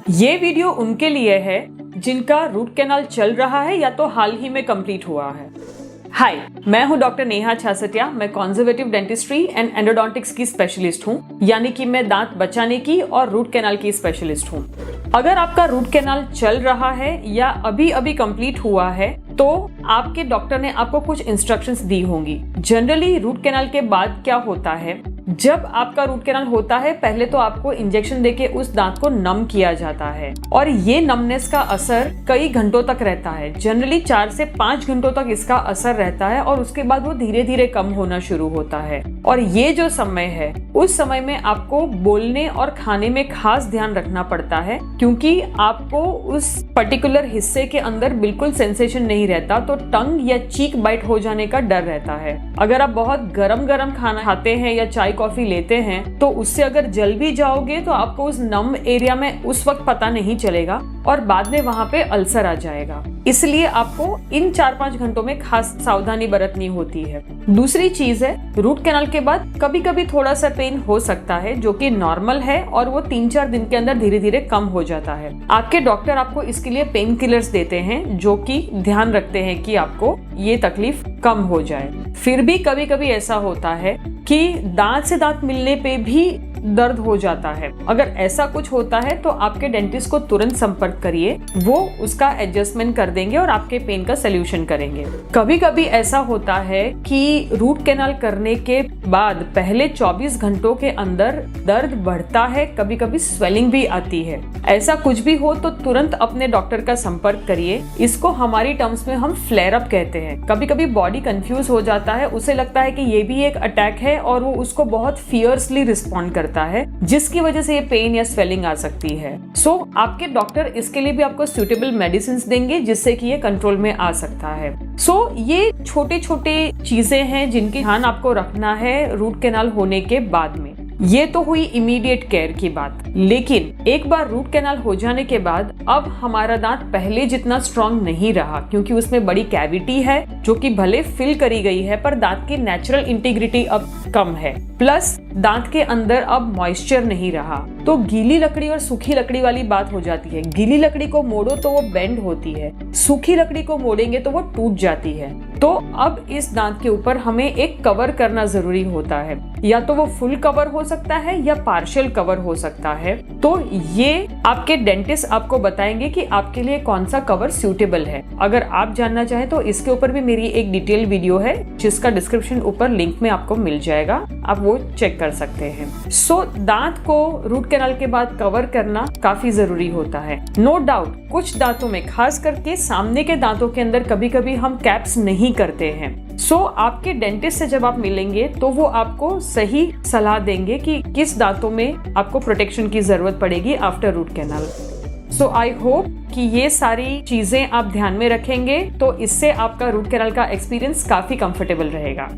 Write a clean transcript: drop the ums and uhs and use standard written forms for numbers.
ये वीडियो उनके लिए है जिनका रूट कैनाल चल रहा है या तो हाल ही में कंप्लीट हुआ है। हाय, मैं हूं डॉक्टर नेहा छासटिया। मैं कंजर्वेटिव डेंटिस्ट्री एंड एंडोडोंटिक्स की स्पेशलिस्ट हूं, यानी कि मैं दांत बचाने की और रूट कैनाल की स्पेशलिस्ट हूं। अगर आपका रूट कैनाल चल रहा है या अभी अभी कंप्लीट हुआ है तो आपके डॉक्टर ने आपको कुछ इंस्ट्रक्शंस दी होंगी। जनरली रूट कैनाल के बाद क्या होता है, जब आपका रूट कैनाल होता है पहले तो आपको इंजेक्शन देके उस दांत को नम किया जाता है और ये नमनेस का असर कई घंटों तक रहता है। जनरली 4 से 5 घंटों तक इसका असर रहता है और उसके बाद वो धीरे धीरे कम होना शुरू होता है। और ये जो समय है उस समय में आपको बोलने और खाने में खास ध्यान रखना पड़ता है, क्योंकि आपको उस पर्टिकुलर हिस्से के अंदर बिल्कुल सेंसेशन नहीं रहता, तो टंग या चीक बाइट हो जाने का डर रहता है। अगर आप बहुत गरम गरम खाना खाते हैं या चाय कॉफी लेते हैं तो उससे अगर जल भी जाओगे तो आपको उस नम एरिया में उस वक्त पता नहीं चलेगा और बाद में वहां पे अल्सर आ जाएगा। इसलिए आपको इन 4-5 घंटों में खास सावधानी बरतनी होती है। दूसरी चीज है, रूट कैनाल के बाद कभी कभी थोड़ा सा पेन हो सकता है जो कि नॉर्मल है और वो 3-4 दिन के अंदर धीरे धीरे कम हो जाता है। आपके डॉक्टर आपको इसके लिए पेन किलर्स देते हैं जो कि ध्यान रखते हैं कि आपको ये तकलीफ कम हो जाए। फिर भी कभी कभी ऐसा होता है कि दांत से दांत मिलने पे भी दर्द हो जाता है। अगर ऐसा कुछ होता है तो आपके डेंटिस्ट को तुरंत संपर्क करिए, वो उसका एडजस्टमेंट कर देंगे और आपके पेन का सलूशन करेंगे। कभी कभी ऐसा होता है कि रूट कैनाल करने के बाद पहले 24 घंटों के अंदर दर्द बढ़ता है, कभी कभी स्वेलिंग भी आती है। ऐसा कुछ भी हो तो तुरंत अपने डॉक्टर का संपर्क करिए। इसको हमारी टर्म्स में हम फ्लेयर अप कहते हैं। कभी कभी बॉडी कंफ्यूज हो जाता है, उसे लगता है कि ये भी एक अटैक है और वो उसको बहुत फियर्सली रिस्पॉन्ड करता है, जिसकी वजह से ये पेन या स्वेलिंग आ सकती है। सो आपके डॉक्टर इसके लिए भी आपको सूटेबल मेडिसिन देंगे जिससे कि ये कंट्रोल में आ सकता है। सो ये छोटे छोटे चीजें हैं जिनकी ध्यान आपको रखना है रूट कैनाल होने के बाद में। ये तो हुई इमीडिएट केयर की बात, लेकिन एक बार रूट कैनाल हो जाने के बाद अब हमारा दांत पहले जितना स्ट्रांग नहीं रहा, क्योंकि उसमें बड़ी कैविटी है जो कि भले फिल करी गई है पर दांत की नेचुरल इंटीग्रिटी अब कम है। प्लस दांत के अंदर अब मॉइस्चर नहीं रहा, तो गीली लकड़ी और सूखी लकड़ी वाली बात हो जाती है। गीली लकड़ी को मोड़ो तो वो बेंड होती है, सूखी लकड़ी को मोड़ेंगे तो वो टूट जाती है। तो अब इस दांत के ऊपर हमें एक कवर करना जरूरी होता है, या तो वो फुल कवर हो सकता है या पार्शियल कवर हो सकता है। तो ये आपके डेंटिस्ट आपको बताएंगे कि आपके लिए कौन सा कवर सूटेबल है। अगर आप जानना चाहें तो इसके ऊपर भी मेरी एक डिटेल वीडियो है जिसका डिस्क्रिप्शन ऊपर लिंक में आपको मिल जाएगा, आप वो चेक कर सकते हैं। सो दांत को रूट कैनाल के बाद कवर करना काफी जरूरी होता है। नो डाउट कुछ दांतों में, खास करके सामने के दांतों के अंदर कभी कभी हम कैप्स नहीं करते हैं। सो आपके डेंटिस्ट से जब आप मिलेंगे तो वो आपको सही सलाह देंगे कि किस दांतों में आपको प्रोटेक्शन की जरूरत पड़ेगी after root canal. So I hope कि ये सारी चीजें आप ध्यान में रखेंगे तो इससे आपका रूट कैनाल का एक्सपीरियंस काफी कंफर्टेबल रहेगा।